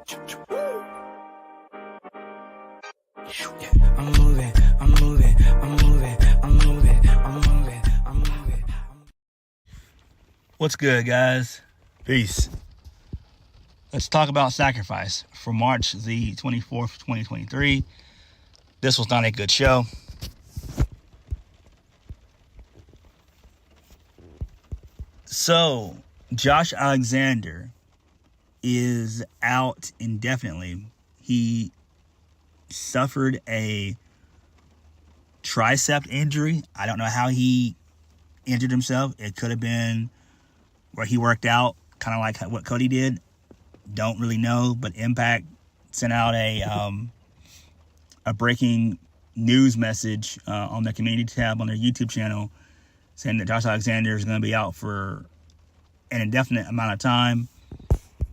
I'm moving, I'm moving, I'm moving, I'm moving, I'm moving, I'm moving. What's good, guys? Peace. Let's talk about Sacrifice for March the 24th, 2023. This was not a good show. So, Josh Alexander is out indefinitely. He suffered a tricep injury. I don't know how he injured himself. It could have been where he worked out, kind of like what Cody did. Don't really know, but Impact sent out a breaking news message on their community tab on their YouTube channel saying that Josh Alexander is going to be out for an indefinite amount of time.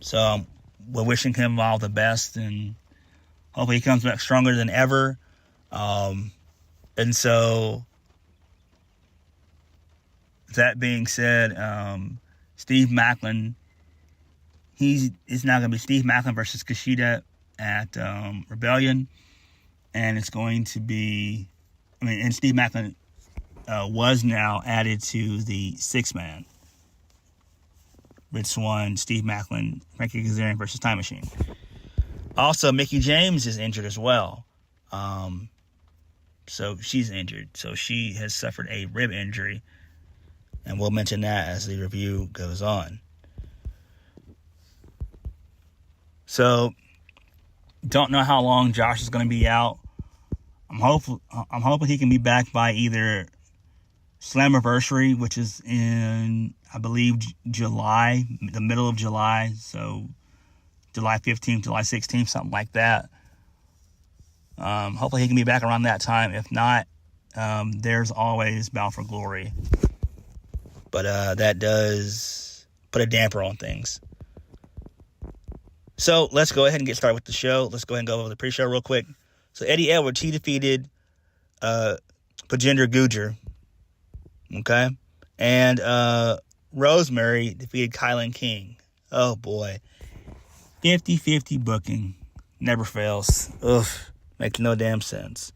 So we're wishing him all the best, and hopefully he comes back stronger than ever. And so, that being said, Steve Maclin, it's now going to be Steve Maclin versus Kushida at Rebellion. And it's going to be, and Steve Maclin was now added to the six-man with Swann, Steve Maclin, Frankie Kazarian versus Time Machine. Also, Mickie James is injured as well. So she's injured. So she has suffered a rib injury. And we'll mention that as the review goes on. So, don't know how long Josh is going to be out. I'm hoping he can be back by either Slammiversary, which is in, I believe, July, the middle of July. So, July 15th, July 16th, something like that. Hopefully he can be back around that time. If not, there's always Bound for Glory. But that does put a damper on things. So let's go ahead and get started with the show. Let's go ahead and go over the pre-show real quick. So Eddie Edwards, he defeated Pajinder Gujar. Okay? And Rosemary defeated Kylan King. Oh, boy. 50-50 booking. Never fails. Ugh. Makes no damn sense.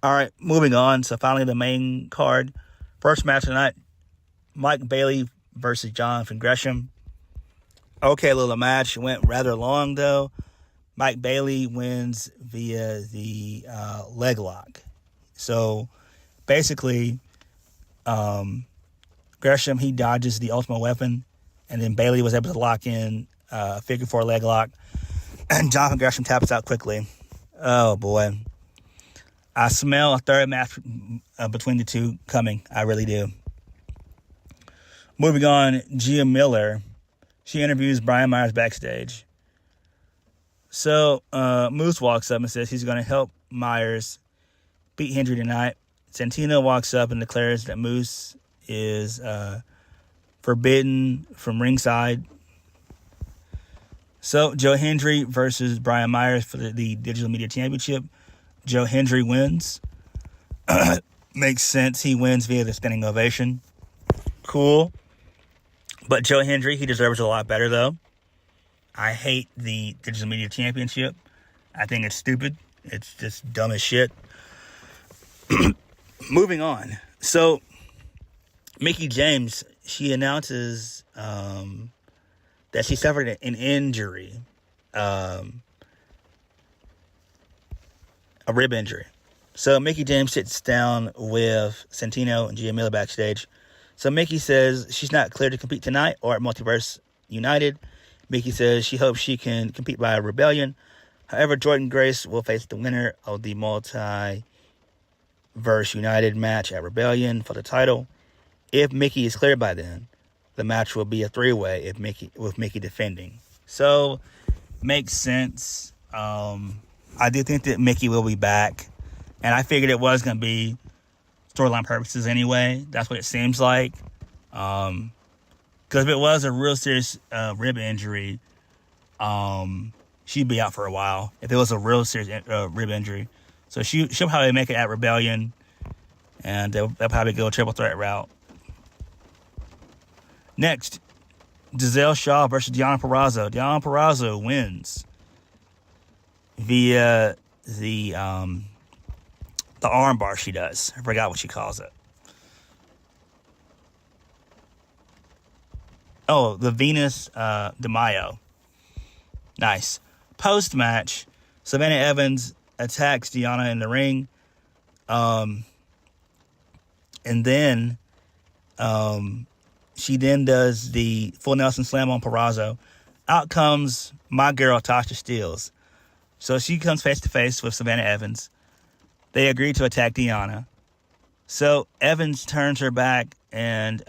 All right, moving on. So finally the main card. First match tonight, Mike Bailey versus Jonathan Gresham. Okay, little match. It went rather long, though. Mike Bailey wins via the leg lock. So, basically, Gresham, he dodges the Ultimate Weapon, and then Bailey was able to lock in a figure four leg lock, and Jonathan Gresham taps out quickly. Oh, boy. I smell a third match between the two coming. I really do. Moving on, Gia Miller. She interviews Brian Myers backstage. So, Moose walks up and says he's going to help Myers beat Hendry tonight. Santino walks up and declares that Moose is forbidden from ringside. So, Joe Hendry versus Brian Myers for the Digital Media Championship. Joe Hendry wins. Makes sense. He wins via the standing ovation. Cool. But Joe Hendry, he deserves a lot better, though. I hate the Digital Media Championship. I think it's stupid. It's just dumb as shit. Moving on. So, Mickie James, she announces that she suffered an injury. A rib injury. So, Mickie James sits down with Santino and Gia Miller backstage. So Mickie says she's not clear to compete tonight or at Multiverse United. Mickie says she hopes she can compete by Rebellion. However, Jordynne Grace will face the winner of the Multiverse United match at Rebellion for the title. If Mickie is cleared by then, the match will be a three-way with Mickie defending. So, makes sense. I do think that Mickie will be back. And I figured it was going to be storyline purposes anyway. That's what it seems like. Because if it was a real serious rib injury, she'd be out for a while. If it was a real serious rib injury. So she'll probably make it at Rebellion. And they'll probably go a triple threat route. Next, Giselle Shaw versus Deonna Purrazzo. Deonna Purrazzo wins. via the arm bar she does. I forgot what she calls it. Oh, the Venus de Mayo. Nice. Post-match, Savannah Evans attacks Deonna in the ring. And then she then does the full Nelson Slam on Purrazzo. Out comes my girl, Tasha Steelz. So she comes face-to-face with Savannah Evans. They agree to attack Deonna. So Evans turns her back and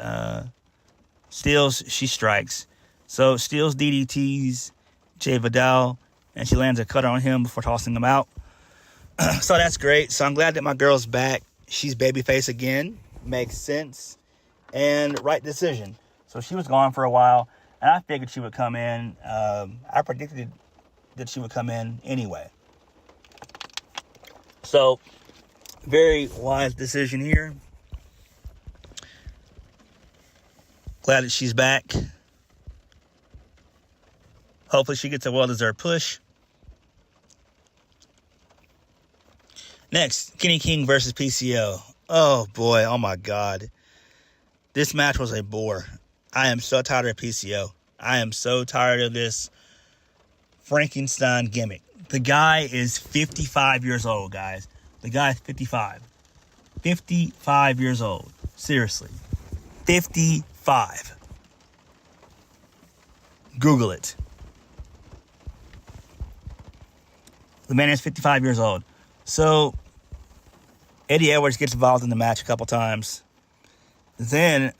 Steelz, she strikes. So Steelz DDTs Vidal, and she lands a cutter on him before tossing him out. So that's great. So I'm glad that my girl's back. She's babyface again. Makes sense. And right decision. So she was gone for a while, and I figured she would come in. I predicted that she would come in anyway. So, very wise decision here. Glad that she's back. Hopefully she gets a well-deserved push. Next, Kenny King versus PCO. Oh, boy. Oh, my God. This match was a bore. I am so tired of PCO. I am so tired of this Frankenstein gimmick. The guy is 55 years old, guys. The guy is 55. 55 years old. Seriously. 55. Google it. The man is 55 years old. So, Eddie Edwards gets involved in the match a couple times. Then,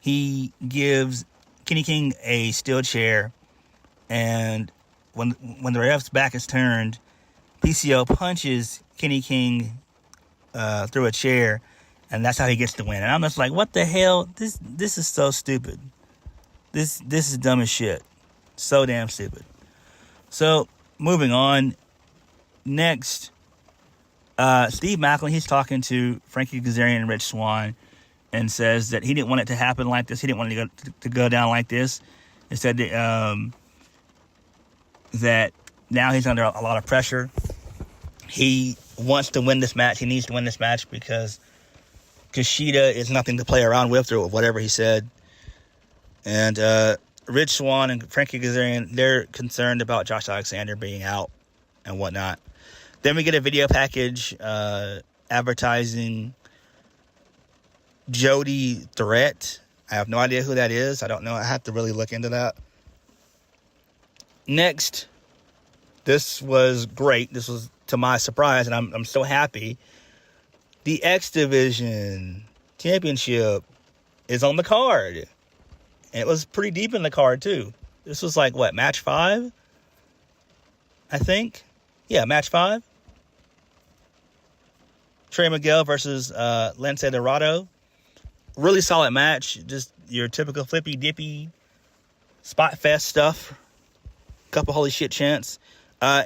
he gives Kenny King a steel chair. And when the ref's back is turned, PCO punches Kenny King through a chair. And that's how he gets the win. And I'm just like, what the hell? This is so stupid. This is dumb as shit. So damn stupid. So, moving on. Next, Steve Maclin, he's talking to Frankie, Kazarian, and Swann, and says that he didn't want it to happen like this. He didn't want it to go down like this. He said that now he's under a lot of pressure. He wants to win this match. He needs to win this match because Kushida is nothing to play around with, or whatever he said. And Swann and Frankie Kazarian, they're concerned about Josh Alexander being out and whatnot. Then we get a video package advertising Jody Threat. I have no idea who that is. I don't know. I have to really look into that. Next, this was great. This was to my surprise, and I'm so happy. The X Division Championship is on the card. And it was pretty deep in the card, too. This was like, what, match 5? I think. Yeah, match 5. Trey Miguel versus Lince Dorado. Really solid match. Just your typical flippy-dippy spot fest stuff. Couple holy shit chants.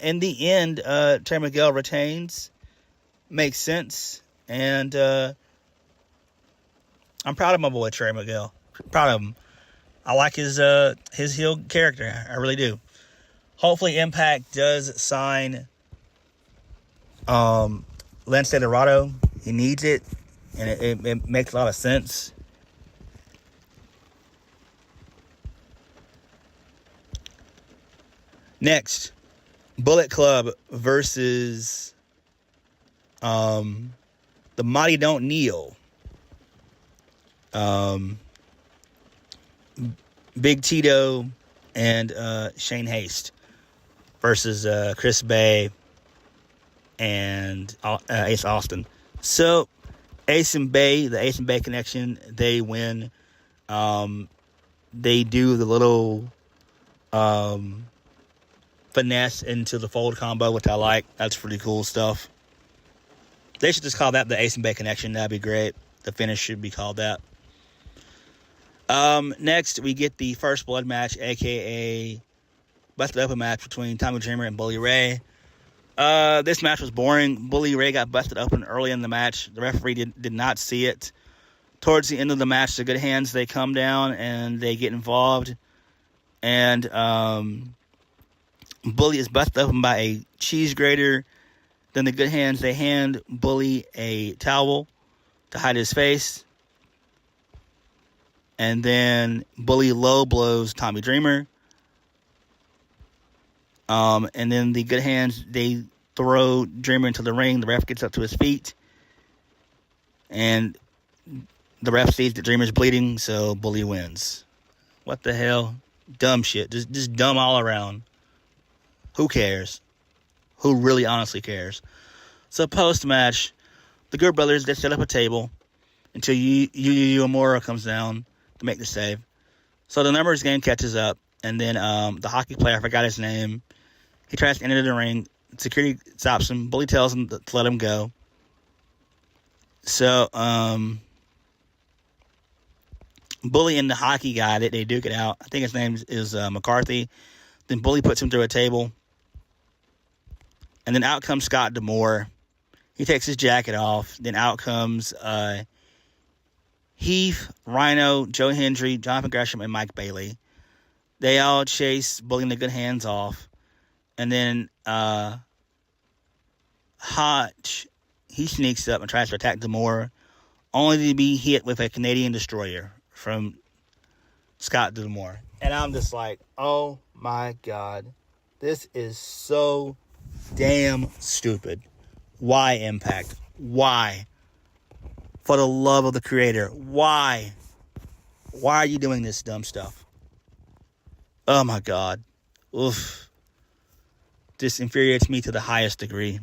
In the end, Trey Miguel retains. Makes sense. And I'm proud of my boy, Trey Miguel. Proud of him. I like his heel character. I really do. Hopefully Impact does sign Lince Dorado. He needs it. And it makes a lot of sense. Next, Bullet Club versus the Mighty Don't Kneel. Big Tito and Shane Haste versus Chris Bay and Ace Austin. So, Ace and Bay, the Ace and Bay connection, they win. They do the little finesse into the fold combo, which I like. That's pretty cool stuff. They should just call that the Ace and Bay connection. That'd be great. The finish should be called that. Next, we get the First Blood match, a.k.a. Busted Open match between Tommy Dreamer and Bully Ray. This match was boring. Bully Ray got busted open early in the match. The referee did not see it. Towards the end of the match, the Good Hands, they come down and they get involved. And Bully is busted open by a cheese grater. Then the Good Hands, they hand Bully a towel to hide his face. And then Bully low blows Tommy Dreamer. And then the Good Hands, they throw Dreamer into the ring. The ref gets up to his feet. And the ref sees that Dreamer's bleeding, so Bully wins. What the hell? Dumb shit. Just dumb all around. Who cares? Who really honestly cares? So post-match, the Good Brothers, they set up a table until Yu Uemura comes down to make the save. So the numbers game catches up, and then the hockey player, I forgot his name, he tries to enter the ring. Security stops him. Bully tells him to let him go. So Bully and the hockey guy, they duke it out. I think his name is McCarthy. Then Bully puts him through a table. And then out comes Scott D'Amore. He takes his jacket off. Then out comes Heath, Rhino, Joe Hendry, Jonathan Gresham, and Mike Bailey. They all chase Bully and the Good Hands off. And then Hotch, he sneaks up and tries to attack D'Amore, only to be hit with a Canadian destroyer from Scott D'Amore. And I'm just like, oh my God. This is so damn stupid. Why, Impact? Why? For the love of the creator. Why? Why are you doing this dumb stuff? Oh my God. Oof. This infuriates me to the highest degree.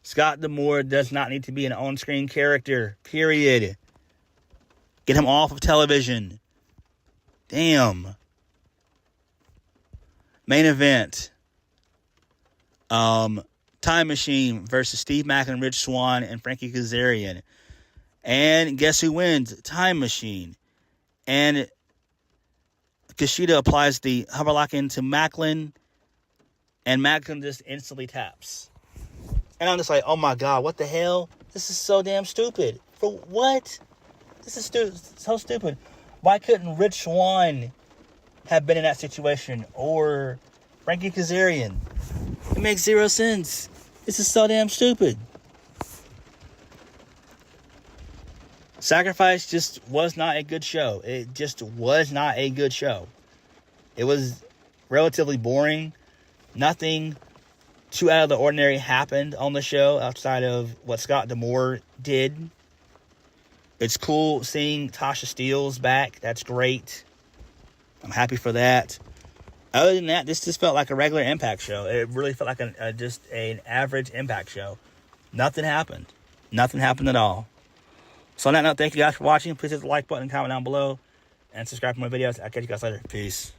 Scott D'Amore does not need to be an on-screen character. Period. Get him off of television. Damn. Main event. Time Machine versus Steve Maclin, Rich Swann, and Frankie Kazarian. And guess who wins? Time Machine. And Kushida applies the hoverlock into Maclin, and Maclin just instantly taps. And I'm just like, oh my God, what the hell? This is so damn stupid. For what? This is so stupid. Why couldn't Rich Swann have been in that situation? Or Frankie Kazarian? It makes zero sense. This is so damn stupid. Sacrifice just was not a good show. It just was not a good show. It was relatively boring. Nothing too out of the ordinary happened on the show outside of what Scott D'Amore did. It's cool seeing Tasha Steelz back. That's great. I'm happy for that. Other than that, this just felt like a regular Impact show. It really felt like just an average Impact show. Nothing happened. Nothing happened at all. So on that note, thank you guys for watching. Please hit the like button, comment down below, and subscribe to my videos. I'll catch you guys later. Peace.